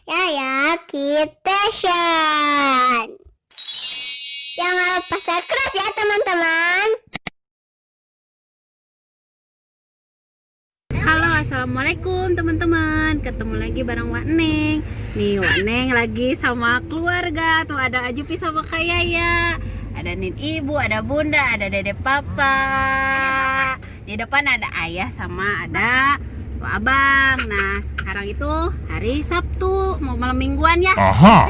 Yaya Kitchen. Jangan lupa subscribe ya teman-teman. Halo, assalamualaikum teman-teman. Ketemu lagi bareng Wak Neng. Nih Wak Neng lagi sama keluarga. Tuh ada Ajupi sama Kak Yaya. Ada Nin Ibu, ada Bunda, ada Dede Papa. Di depan ada Ayah sama ada Pak Abang. Nah sekarang itu hari Sabtu, mau malam mingguan ya.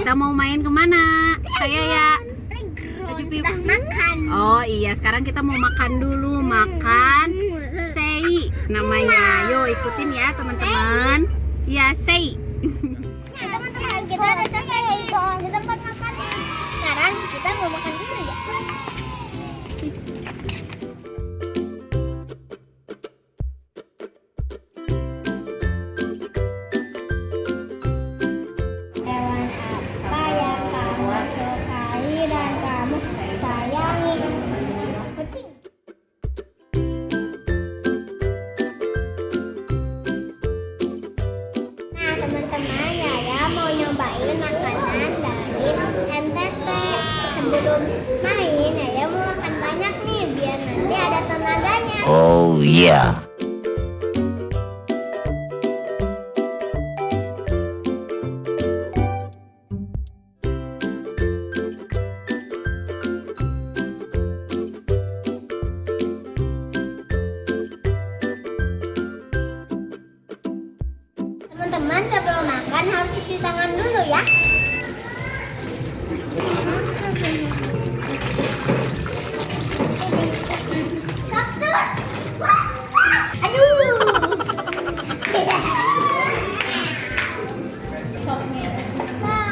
Kita mau main kemana Kak Yaya? Ajupi Sudah makan. Oh iya, sekarang kita mau makan dulu. Makan sei namanya. Yuk ikutin ya teman-teman. Ya sei. Teman-teman, kita ada sampai di tempat makan. Sekarang kita mau makan dulu ya. Hewan apa yang kamu sukai dan kamu sayangi? Kucing. Nah teman-teman, Yaya mau nyobain makanan dari NTT. Sebelum main, Yaya mau makan banyak nih biar nanti ada tenaganya. Oh yeah. Teman-teman, sebelum makan harus cuci tangan dulu ya. Dokter. Aduh. Sok. Nah,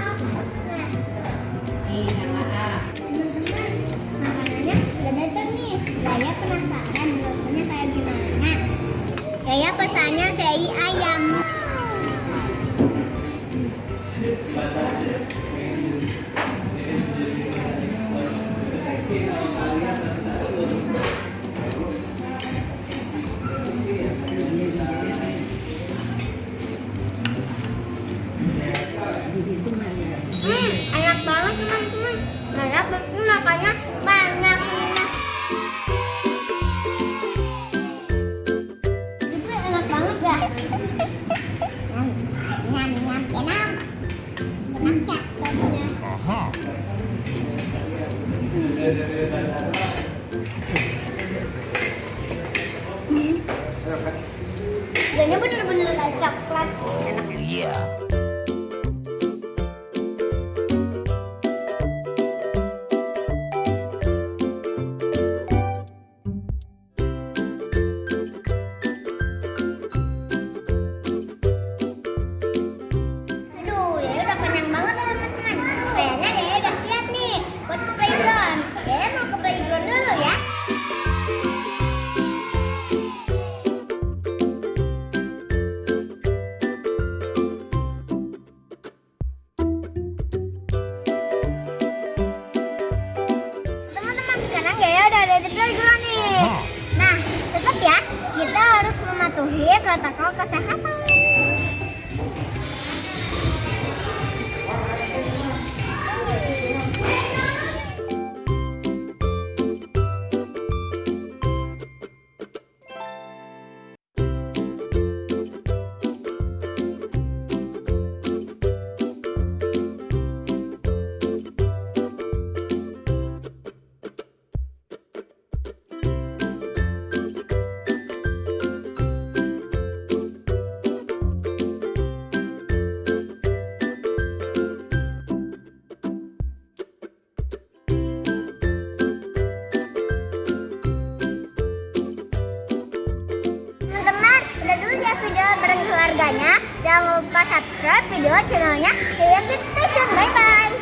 teman-teman, makanannya udah datang nih. Yaya penasaran rasanya kayak gimana. Yaya pesannya sei ayam. Enak banget teman-teman. Enak betul, makanya banyak. Itu enak banget ya. Nyam nyam enak. Enak ya rasanya. Jadinya bener-bener kayak coklat. Oh yeah. Aduh, Yaya udah kenyang banget ya teman-teman. Kayaknya Yaya udah siap nih buat ke playground. Yaya mau ke playground dulu ya. Teman-teman, sekarang Yaya udah ada di playground nih. Nah, tetap ya, kita harus mematuhi protokol kesehatan. Teman-teman, udah dulu ya video bareng keluarganya. Jangan lupa subscribe video channelnya Yaya Kids Station. Bye-bye.